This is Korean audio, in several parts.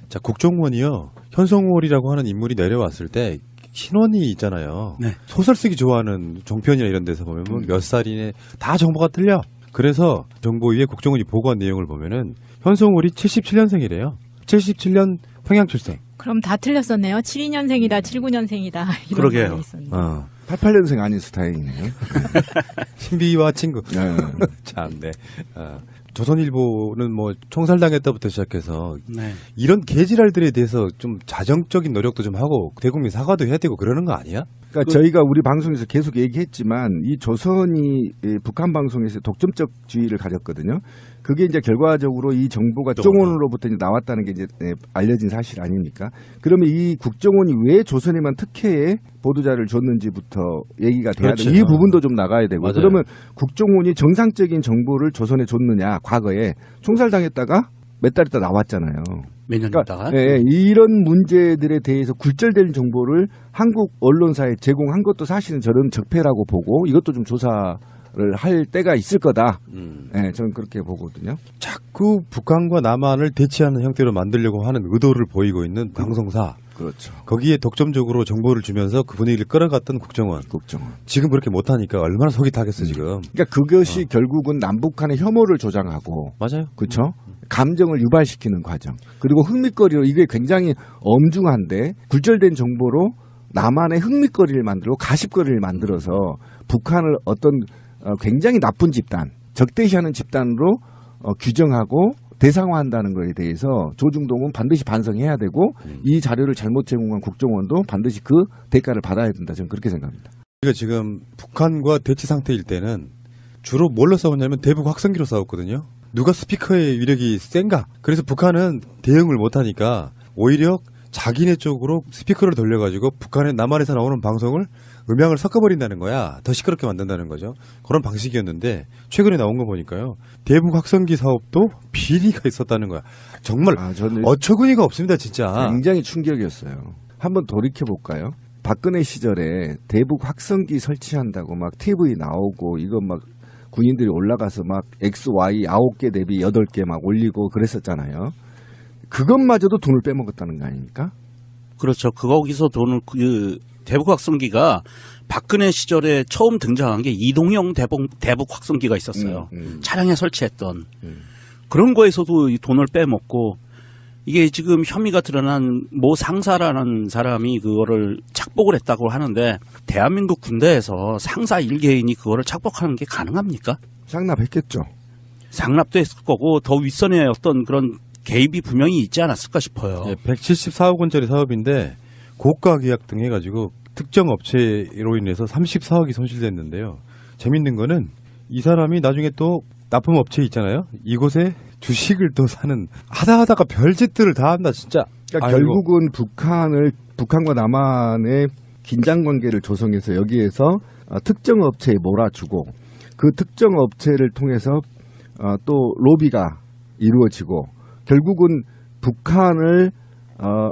자, 국정원이요. 현성월이라고 하는 인물이 내려왔을 때 신원이 있잖아요. 네. 소설 쓰기 좋아하는 종편이나 이런 데서 보면 몇 살이네 다 정보가 틀려. 그래서 정보위에 국정원이 보고한 내용을 보면은 현성월이 77년생이래요. 77년 평양 출생. 그럼 다 틀렸었네요. 72년생이다, 79년생이다. 이런 그러게요. 말이 있었네요. 88년생 아닌 스타일이네요. 신비와 친구. 네. 참, 네. 조선일보는 뭐 총살당했다부터 시작해서 네. 이런 개지랄들에 대해서 좀 자정적인 노력도 좀 하고 대국민 사과도 해야 되고 그러는 거 아니야? 그러니까 저희가 우리 방송에서 계속 얘기했지만 이 조선이 북한 방송에서 독점적주의를 가졌거든요. 그게 이제 결과적으로 이 정보가 국정원으로부터 이제 나왔다는 게 이제 알려진 사실 아닙니까? 그러면 이 국정원이 왜 조선에만 특혜의 보도자를 줬는지부터 얘기가 돼야 그렇죠. 되고 이 부분도 좀 나가야 되고 맞아요. 그러면 국정원이 정상적인 정보를 조선에 줬느냐 과거에 총살당했다가 몇 달 있다 나왔잖아요. 몇 년 있다가. 예, 이런 문제들에 대해서 굴절된 정보를 한국 언론사에 제공한 것도 사실은 저는 적폐라고 보고 이것도 좀 조사를 할 때가 있을 거다. 예, 저는 그렇게 보거든요. 자꾸 북한과 남한을 대치하는 형태로 만들려고 하는 의도를 보이고 있는 방송사. 그렇죠. 거기에 독점적으로 정보를 주면서 그 분위기를 끌어갔던 국정원. 지금 그렇게 못하니까 얼마나 속이 타겠어 지금. 그러니까 그것이 결국은 남북한의 혐오를 조장하고 맞아요. 그렇죠. 감정을 유발시키는 과정. 그리고 흥미거리로 이게 굉장히 엄중한데 굴절된 정보로 남한의 흥미거리를 만들고 가십거리를 만들어서 북한을 어떤 굉장히 나쁜 집단, 적대시하는 집단으로 규정하고 대상화한다는 것에 대해서 조중동은 반드시 반성해야 되고 이 자료를 잘못 제공한 국정원도 반드시 그 대가를 받아야 된다. 저는 그렇게 생각합니다. 우리가 지금 북한과 대치 상태일 때는 주로 뭘로 싸웠냐면 대북 확성기로 싸웠거든요. 누가 스피커의 위력이 센가? 그래서 북한은 대응을 못하니까 오히려 자기네 쪽으로 스피커를 돌려가지고 북한의 남한에서 나오는 방송을 음향을 섞어버린다는 거야. 더 시끄럽게 만든다는 거죠. 그런 방식이었는데 최근에 나온 거 보니까요. 대북 확성기 사업도 비리가 있었다는 거야. 정말 저는 어처구니가 없습니다. 진짜. 굉장히 충격이었어요. 한번 돌이켜볼까요? 박근혜 시절에 대북 확성기 설치한다고 막 TV 나오고 이거 막 군인들이 올라가서 막 XY 9개 대비 8개 막 올리고 그랬었잖아요. 그것마저도 돈을 빼먹었다는 거 아닙니까? 그렇죠. 거기서 돈을 대북 확성기가 박근혜 시절에 처음 등장한 게 이동형 대북 확성기가 있었어요. 차량에 설치했던 그런 거에서도 이 돈을 빼먹고 이게 지금 혐의가 드러난 모 상사라는 사람이 그거를 착복을 했다고 하는데 대한민국 군대에서 상사 1개인이 그거를 착복하는 게 가능합니까? 상납했겠죠. 상납도 했을 거고 더 윗선에 어떤 그런 개입이 분명히 있지 않았을까 싶어요. 174억 원짜리 사업인데 고가 계약 등 해가지고 특정 업체로 인해서 34억이 손실됐는데요. 재밌는 거는 이 사람이 나중에 또 납품 업체 있잖아요. 이곳에 주식을 또 사는 하다가 별짓들을 다 한다 진짜. 그러니까 결국은 북한과 남한의 긴장 관계를 조성해서 여기에서 특정 업체에 몰아주고 그 특정 업체를 통해서 또 로비가 이루어지고 결국은 북한을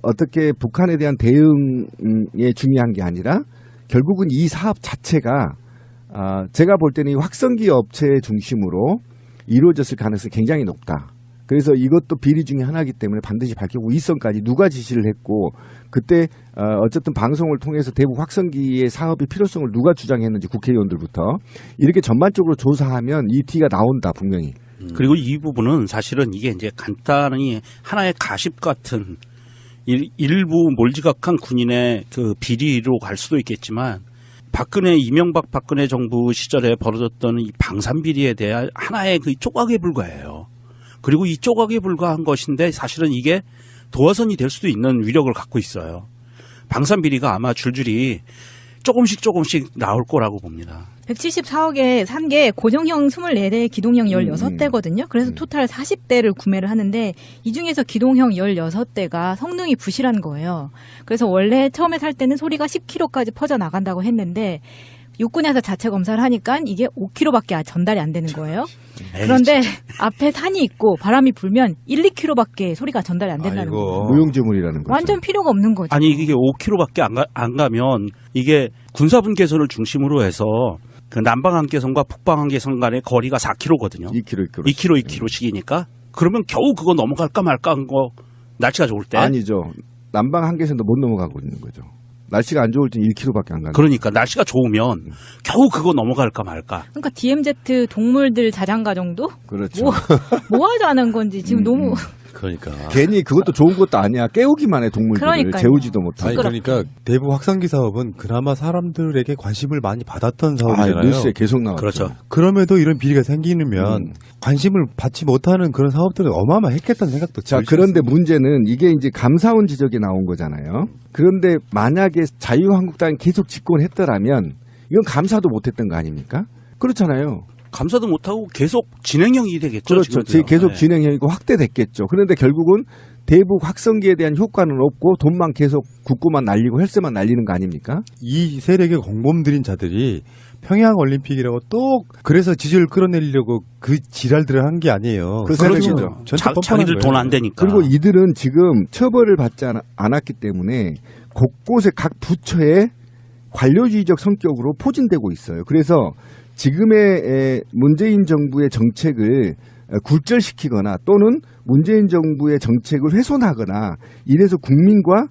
어떻게 북한에 대한 대응에 중요한 게 아니라 결국은 이 사업 자체가 제가 볼 때는 이 확성기 업체 중심으로 이루어졌을 가능성이 굉장히 높다. 그래서 이것도 비리 중에 하나이기 때문에 반드시 밝히고 윗선까지 누가 지시를 했고 그때 어쨌든 방송을 통해서 대북 확성기의 사업의 필요성을 누가 주장했는지 국회의원들부터 이렇게 전반적으로 조사하면 이 티가 나온다 분명히. 그리고 이 부분은 사실은 이게 이제 간단히 하나의 가십 같은 일부 몰지각한 군인의 그 비리로 갈 수도 있겠지만 이명박 박근혜 정부 시절에 벌어졌던 이 방산 비리에 대한 하나의 그 조각에 불과해요. 그리고 이 조각에 불과한 것인데 사실은 이게 도화선이 될 수도 있는 위력을 갖고 있어요. 방산 비리가 아마 줄줄이 조금씩 나올 거라고 봅니다. 174억에 산 게 고정형 24대, 기동형 16대거든요. 그래서 토탈 40대를 구매를 하는데 이 중에서 기동형 16대가 성능이 부실한 거예요. 그래서 원래 처음에 살 때는 소리가 10km까지 퍼져나간다고 했는데 육군에서 자체 검사를 하니까 이게 5km밖에 전달이 안 되는 거예요. 그런데 앞에 산이 있고 바람이 불면 1, 2km밖에 소리가 전달이 안 된다는 거예요. 무용지물이라는 거죠. 완전 필요가 없는 거죠. 아니 이게 5km밖에 안 가면 이게 군사분계선을 중심으로 해서 그 남방한계선과 북방한계선 간의 거리가 4km거든요. 2km. 2km씩이니까 그러면 겨우 그거 넘어갈까 말까 한 거 날씨가 좋을 때. 아니죠. 남방 한계선도 못 넘어가고 있는 거죠. 날씨가 안 좋을 땐 1km밖에 안 가는. 그러니까 날씨가 좋으면 겨우 그거 넘어갈까 말까. 그러니까 DMZ 동물들 자장가 정도? 그렇죠. 뭐 하자는 건지 지금 너무 그러니까. 괜히 그것도 좋은 것도 아니야. 깨우기만 해 동물들을. 그러니까요. 재우지도 못하고. 아니 그러니까 대북 확산기 사업은 그나마 사람들에게 관심을 많이 받았던 아, 사업이잖아요. 뉴스에 계속 나왔죠. 그렇죠. 그럼에도 이런 비리가 생기면 관심을 받지 못하는 그런 사업들은 어마어마했겠다는 생각도 자, 들 그런데 문제는 이게 이제 감사원 지적이 나온 거잖아요. 그런데 만약에 자유한국당이 계속 집권했더라면 이건 감사도 못했던 거 아닙니까? 그렇잖아요. 감사도 못하고 계속 진행형이 되겠죠. 그렇죠. 지금도요. 계속 네. 진행형이고 확대됐겠죠. 그런데 결국은 대북 확성기에 대한 효과는 없고 돈만 계속 국고만 날리고 헬스만 날리는 거 아닙니까? 이 세력의 공범들인 자들이 평양 올림픽이라고 또 그래서 지지율 끌어내리려고 그 지랄들을 한 게 아니에요. 그 그렇죠. 세력이죠. 전체 뻔뻔한 자기들 돈 거예요. 안 되니까. 그리고 이들은 지금 처벌을 받지 않았기 때문에 곳곳에 각 부처에 관료주의적 성격으로 포진되고 있어요. 그래서 지금의 문재인 정부의 정책을 굴절시키거나 또는 문재인 정부의 정책을 훼손하거나 이래서 국민과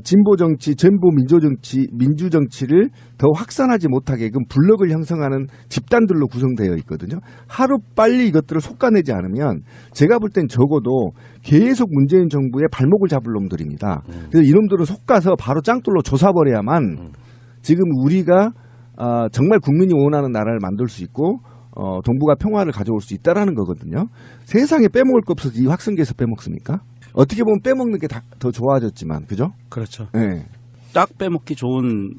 진보 정치, 진보 민주 정치를 더 확산하지 못하게끔 블록을 형성하는 집단들로 구성되어 있거든요. 하루 빨리 이것들을 솎아내지 않으면 제가 볼 땐 적어도 계속 문재인 정부의 발목을 잡을 놈들입니다. 그래서 이놈들은 솎아서 바로 짱돌로 조사버려야만 지금 우리가 정말 국민이 원하는 나라를 만들 수 있고 동북아 평화를 가져올 수 있다라는 거거든요. 세상에 빼먹을 거 없어서 이 확성기에서 빼먹습니까? 어떻게 보면 빼먹는 게 더 좋아졌지만, 그죠? 그렇죠. 네. 딱 빼먹기 좋은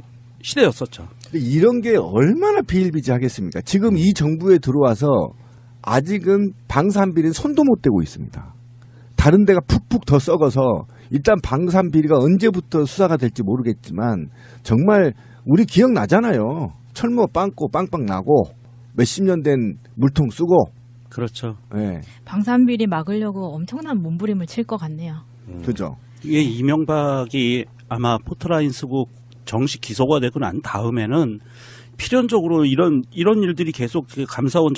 시대였었죠. 근데 이런 게 얼마나 비일비재하겠습니까? 지금 이 정부에 들어와서 아직은 방산비리는 손도 못 대고 있습니다. 다른 데가 푹푹 더 썩어서 일단 방산비리가 언제부터 수사가 될지 모르겠지만 정말 우리 기억나잖아요. 철모 빵꾸 빵빵 나고 몇십 년 된 물통 쓰고. 그렇죠. 네. 방산비리 막으려고 엄청난 몸부림을 칠 것 같네요. 그죠? 이게 이명박이 아마 포트라인 쓰고 정식 기소가 되고 난 다음에는 필연적으로 이런 일들이 계속 감사원의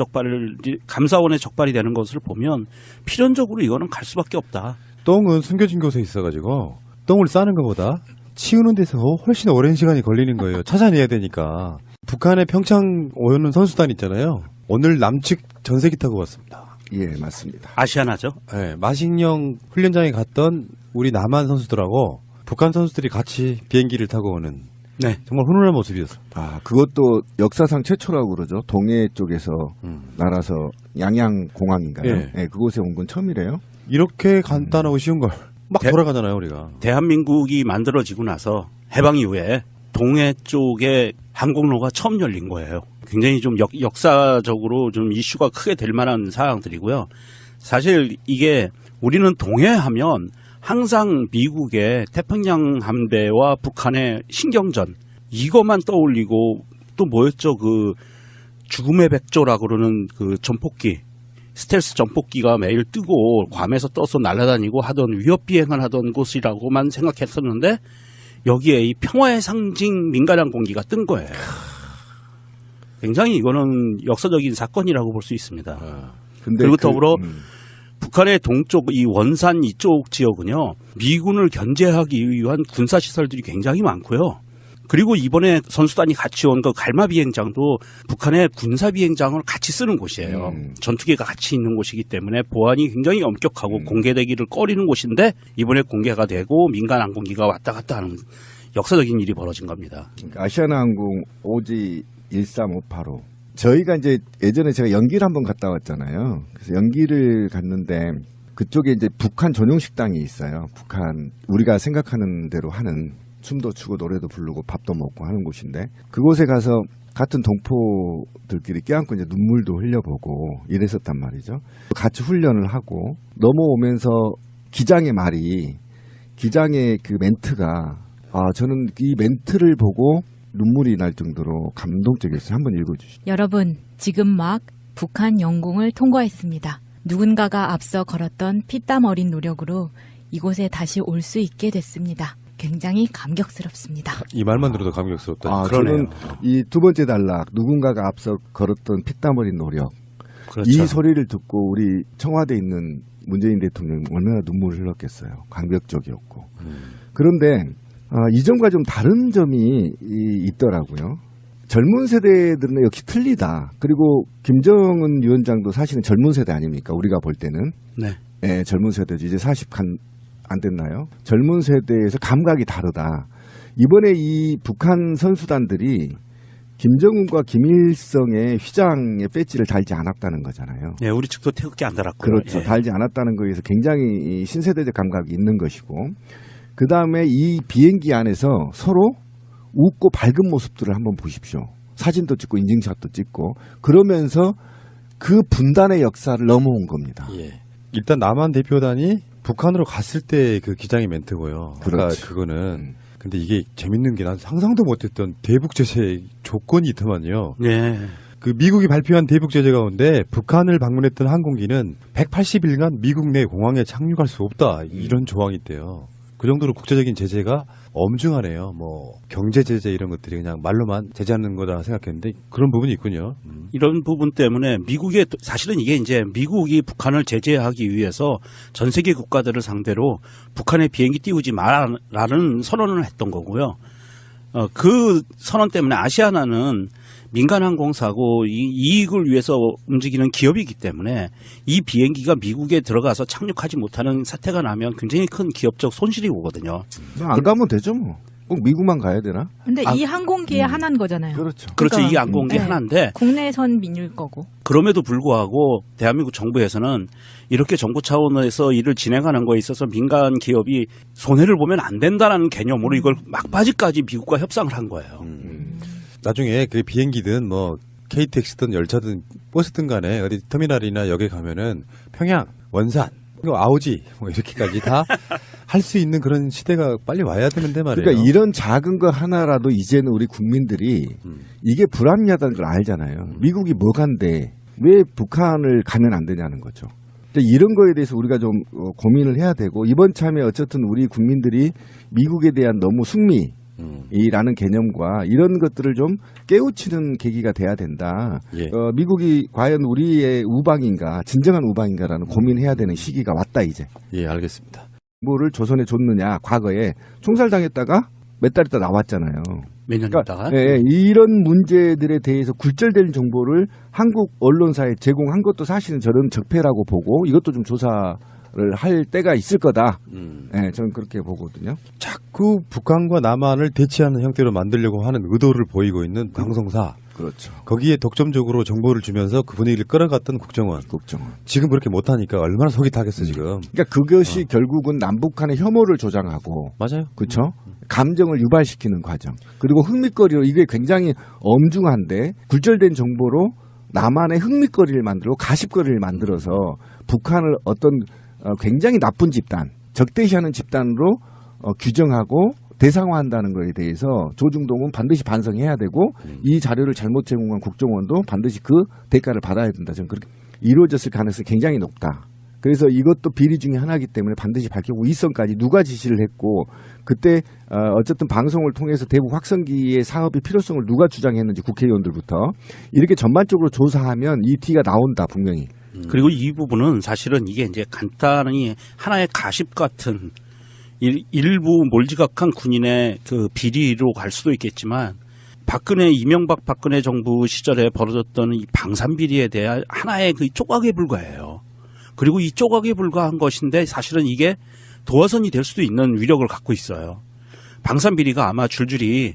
적발이 되는 것을 보면 필연적으로 이거는 갈 수밖에 없다. 똥은 숨겨진 곳에 있어가지고 똥을 싸는 것보다 치우는 데서 훨씬 오랜 시간이 걸리는 거예요. 찾아내야 되니까. 북한의 평창 오는 선수단 있잖아요. 오늘 남측 전세기 타고 왔습니다. 예, 맞습니다. 아시아나죠? 네, 마식령 훈련장에 갔던 우리 남한 선수들하고 북한 선수들이 같이 비행기를 타고 오는 네. 정말 훈훈한 모습이었습니다. 그것도 역사상 최초라고 그러죠. 동해 쪽에서 날아서 양양공항인가요? 예. 네, 그곳에 온 건 처음이래요. 이렇게 간단하고 쉬운 걸 막 돌아가잖아요, 우리가. 대한민국이 만들어지고 나서 해방 이후에 동해 쪽에 항공로가 처음 열린 거예요. 굉장히 좀 역사적으로 좀 이슈가 크게 될 만한 사항들이고요. 사실 이게 우리는 동해하면 항상 미국의 태평양 함대와 북한의 신경전 이것만 떠올리고 또 뭐였죠? 그 죽음의 백조라고 그러는 그 전폭기 스텔스 전폭기가 매일 뜨고 괌에서 떠서 날아다니고 하던 위협 비행을 하던 곳이라고만 생각했었는데 여기에 이 평화의 상징 민간 항공기가 뜬 거예요. 굉장히 이거는 역사적인 사건이라고 볼 수 있습니다. 근데 그리고 더불어 북한의 동쪽 이 원산 이쪽 지역은요. 미군을 견제하기 위한 군사시설들이 굉장히 많고요. 그리고 이번에 선수단이 같이 온 그 갈마 비행장도 북한의 군사 비행장을 같이 쓰는 곳이에요. 전투기가 같이 있는 곳이기 때문에 보안이 굉장히 엄격하고 공개되기를 꺼리는 곳인데 이번에 공개가 되고 민간 항공기가 왔다 갔다 하는 역사적인 일이 벌어진 겁니다. 아시아나항공 오지 13585. 저희가 이제 예전에 제가 연기를 한번 갔다 왔잖아요. 그래서 연기를 갔는데 그쪽에 이제 북한 전용 식당이 있어요. 북한 우리가 생각하는 대로 하는 춤도 추고 노래도 부르고 밥도 먹고 하는 곳인데 그곳에 가서 같은 동포들끼리 껴안고 이제 눈물도 흘려보고 이랬었단 말이죠. 같이 훈련을 하고 넘어오면서 기장의 그 멘트가 저는 이 멘트를 보고 눈물이 날 정도로 감동적이었어요. 한번 읽어주시죠. 여러분, 지금 막 북한 영공을 통과했습니다. 누군가가 앞서 걸었던 피땀 어린 노력으로 이곳에 다시 올 수 있게 됐습니다. 굉장히 감격스럽습니다. 이 말만 들어도 감격스럽다. 저는 이 두 번째 단락 누군가가 앞서 걸었던 피땀 어린 노력 그렇죠. 이 소리를 듣고 우리 청와대에 있는 문재인 대통령이 얼마나 눈물을 흘렸겠어요. 강벽적이었고. 그런데 이 점과 좀 다른 점이 있더라고요. 젊은 세대들은 역시 틀리다. 그리고 김정은 위원장도 사실은 젊은 세대 아닙니까? 우리가 볼 때는. 네. 네, 젊은 세대죠. 이제 40 안 됐나요? 젊은 세대에서 감각이 다르다. 이번에 이 북한 선수단들이 김정은과 김일성의 휘장에 배지를 달지 않았다는 거잖아요. 예, 우리 측도 태극기 안 달았고요. 그렇죠. 예. 달지 않았다는 거에서 굉장히 이 신세대적 감각이 있는 것이고, 그 다음에 이 비행기 안에서 서로 웃고 밝은 모습들을 한번 보십시오. 사진도 찍고 인증샷도 찍고 그러면서 그 분단의 역사를 넘어온 겁니다. 예. 일단 남한 대표단이 북한으로 갔을 때 그 기장의 멘트고요. 아까 그렇지. 그거는 근데 이게 재밌는 게 난 상상도 못했던 대북 제재 조건이 있더만요. 예. 그 미국이 발표한 대북 제재 가운데 북한을 방문했던 항공기는 180일간 미국 내 공항에 착륙할 수 없다 이런 조항이 있대요. 그 정도로 국제적인 제재가 엄중하네요. 뭐 경제 제재 이런 것들이 그냥 말로만 제재하는 거다 생각했는데 그런 부분이 있군요. 이런 부분 때문에 미국의 사실은 이게 이제 미국이 북한을 제재하기 위해서 전 세계 국가들을 상대로 북한의 비행기 띄우지 마라는 선언을 했던 거고요. 그 선언 때문에 아시아나는 민간 항공사고 이익을 위해서 움직이는 기업이기 때문에 이 비행기가 미국에 들어가서 착륙하지 못하는 사태가 나면 굉장히 큰 기업적 손실이 오거든요. 안 가면 되죠 뭐. 꼭 미국만 가야 되나? 근데 이 항공기의 하나인 거잖아요. 그렇죠. 그렇죠. 그러니까, 이 항공기 네. 하나인데 국내선 민유일 거고. 그럼에도 불구하고 대한민국 정부에서는 이렇게 정부 차원에서 일을 진행하는 거에 있어서 민간 기업이 손해를 보면 안 된다는 개념으로 이걸 막바지까지 미국과 협상을 한 거예요. 나중에 그 비행기든 뭐 KTX든 열차든 버스든 간에 어디 터미널이나 역에 가면은 평양, 원산, 아오지 뭐 이렇게까지 다 할 수 있는 그런 시대가 빨리 와야 되는데 말이에요. 그러니까 이런 작은 거 하나라도 이제는 우리 국민들이 이게 불합리하다는 걸 알잖아요. 미국이 뭐간데 왜 북한을 가면 안 되냐는 거죠. 이런 거에 대해서 우리가 좀 고민을 해야 되고 이번 참에 어쨌든 우리 국민들이 미국에 대한 너무 승리라는 개념과 이런 것들을 좀 깨우치는 계기가 돼야 된다. 예. 미국이 과연 우리의 우방인가 진정한 우방인가라는 고민해야 되는 시기가 왔다 이제. 예, 알겠습니다. 뭐를 조선에 줬느냐 과거에 총살당했다가 몇 달 있다 나왔잖아요. 몇 년 있다가. 네, 이런 문제들에 대해서 굴절된 정보를 한국 언론사에 제공한 것도 사실은 저는 적폐라고 보고 이것도 좀 조사를 할 때가 있을 거다. 네, 저는 그렇게 보거든요. 자꾸 북한과 남한을 대치하는 형태로 만들려고 하는 의도를 보이고 있는 방송사. 그렇죠. 거기에 독점적으로 정보를 주면서 그 분위기를 끌어갔던 국정원. 지금 그렇게 못하니까 얼마나 속이 타겠어 지금. 그러니까 그것이 결국은 남북한의 혐오를 조장하고 맞아요. 그렇죠. 감정을 유발시키는 과정. 그리고 흥미거리로 이게 굉장히 엄중한데 굴절된 정보로 남한의 흥미거리를 만들고 가십거리를 만들어서 북한을 어떤 굉장히 나쁜 집단, 적대시하는 집단으로 규정하고 대상화한다는 것에 대해서 조중동은 반드시 반성해야 되고 이 자료를 잘못 제공한 국정원도 반드시 그 대가를 받아야 된다. 저는 그렇게 이루어졌을 가능성이 굉장히 높다. 그래서 이것도 비리 중에 하나이기 때문에 반드시 밝히고 이성까지 누가 지시를 했고 그때 어쨌든 방송을 통해서 대북 확성기의 사업의 필요성을 누가 주장했는지 국회의원들부터 이렇게 전반적으로 조사하면 이 티가 나온다 분명히. 그리고 이 부분은 사실은 이게 이제 간단히 하나의 가십 같은 일부 몰지각한 군인의 그 비리로 갈 수도 있겠지만 이명박 박근혜 정부 시절에 벌어졌던 이 방산 비리에 대한 하나의 그 조각에 불과해요. 그리고 이 조각에 불과한 것인데 사실은 이게 도화선이 될 수도 있는 위력을 갖고 있어요. 방산 비리가 아마 줄줄이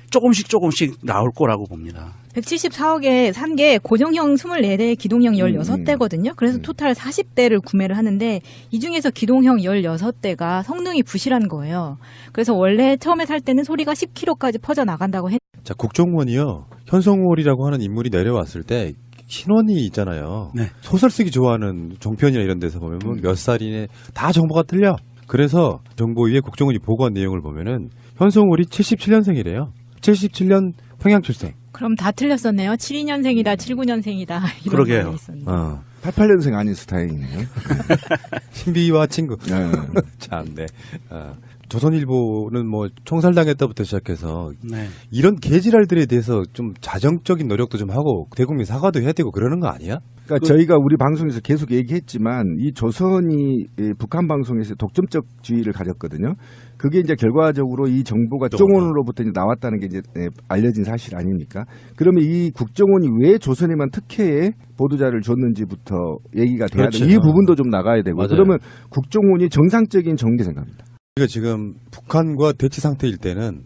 조금씩 나올 거라고 봅니다. 174억에 산 게 고정형 24대, 기동형 16대거든요. 그래서 토탈 40대를 구매를 하는데 이 중에서 기동형 16대가 성능이 부실한 거예요. 그래서 원래 처음에 살 때는 소리가 10km까지 퍼져나간다고 했. 자, 국정원이요. 현성월이라고 하는 인물이 내려왔을 때 신원이 있잖아요. 네. 소설 쓰기 좋아하는 종편이나 이런 데서 보면 몇 살이네 다 정보가 틀려. 그래서 정보위에 국정원이 보고한 내용을 보면은 현성월이 77년생이래요. 77년 평양 출생. 그럼 다 틀렸었네요. 72년생이다, 79년생이다. 이런 그러게요. 말이 있었네요. 88년생 아니어서 다행이네요. 신비와 친구. 네. 참, 네. 조선일보는 뭐 총살당했다부터 시작해서 네. 이런 개지랄들에 대해서 좀 자정적인 노력도 좀 하고 대국민 사과도 해야 되고 그러는 거 아니야? 그러니까 저희가 우리 방송에서 계속 얘기했지만 이 조선이 북한 방송에서 독점적주의를 가졌거든요. 그게 이제 결과적으로 이 정보가 국정원으로부터 이제 나왔다는 게 이제 알려진 사실 아닙니까? 그러면 이 국정원이 왜 조선에만 특혜의 보도자를 줬는지부터 얘기가 돼야 그렇죠. 돼요. 이 부분도 좀 나가야 되고. 맞아요. 그러면 국정원이 정상적인 정계 생각합니다. 우리가 지금 북한과 대치 상태일 때는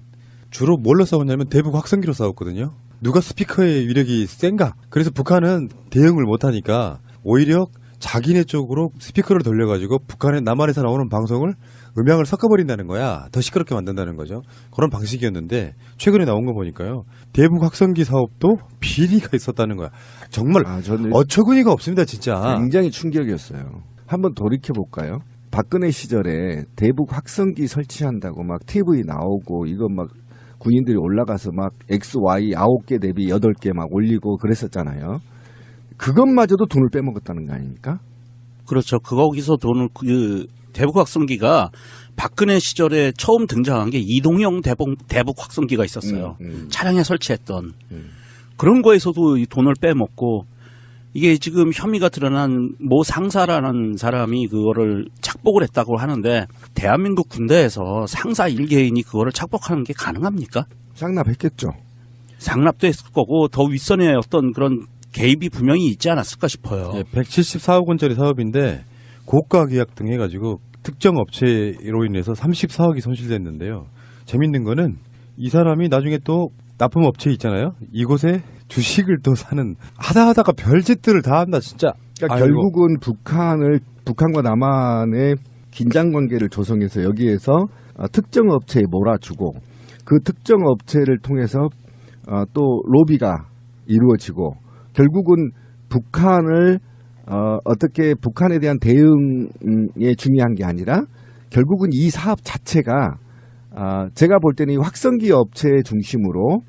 주로 뭘로 싸웠냐면 대북 확성기로 싸웠거든요. 누가 스피커의 위력이 센가? 그래서 북한은 대응을 못하니까 오히려 자기네 쪽으로 스피커를 돌려가지고 북한의 남한에서 나오는 방송을 음향을 섞어버린다는 거야. 더 시끄럽게 만든다는 거죠. 그런 방식이었는데 최근에 나온 거 보니까요. 대북 확성기 사업도 비리가 있었다는 거야. 정말 저는 어처구니가 없습니다, 진짜. 굉장히 충격이었어요. 한번 돌이켜 볼까요? 박근혜 시절에 대북 확성기 설치한다고 막 TV 나오고 이거 막 군인들이 올라가서 막 XY 9개 대비 8개 막 올리고 그랬었잖아요. 그것마저도 돈을 빼먹었다는 거 아닙니까? 그렇죠. 거기서 돈을 대북 확성기가 박근혜 시절에 처음 등장한 게 이동형 대북 확성기가 있었어요. 차량에 설치했던 그런 거에서도 이 돈을 빼먹고 이게 지금 혐의가 드러난 모 상사라는 사람이 그거를 착복을 했다고 하는데 대한민국 군대에서 상사 1개인이 그거를 착복하는 게 가능합니까? 상납했겠죠. 상납도 했을 거고 더 윗선에 어떤 그런 개입이 분명히 있지 않았을까 싶어요. 174억 원짜리 사업인데 고가 계약 등 해가지고 특정 업체로 인해서 34억이 손실됐는데요. 재밌는 거는 이 사람이 나중에 또 납품 업체 있잖아요. 이곳에 주식을 또 사는 하다가 별짓들을 다 한다 진짜. 그러니까 아이고. 결국은 북한과 남한의 긴장 관계를 조성해서 여기에서 특정 업체에 몰아주고 그 특정 업체를 통해서 또 로비가 이루어지고 결국은 북한을 어떻게 북한에 대한 대응에 중요한 게 아니라 결국은 이 사업 자체가 제가 볼 때는 이 확성기 업체 중심으로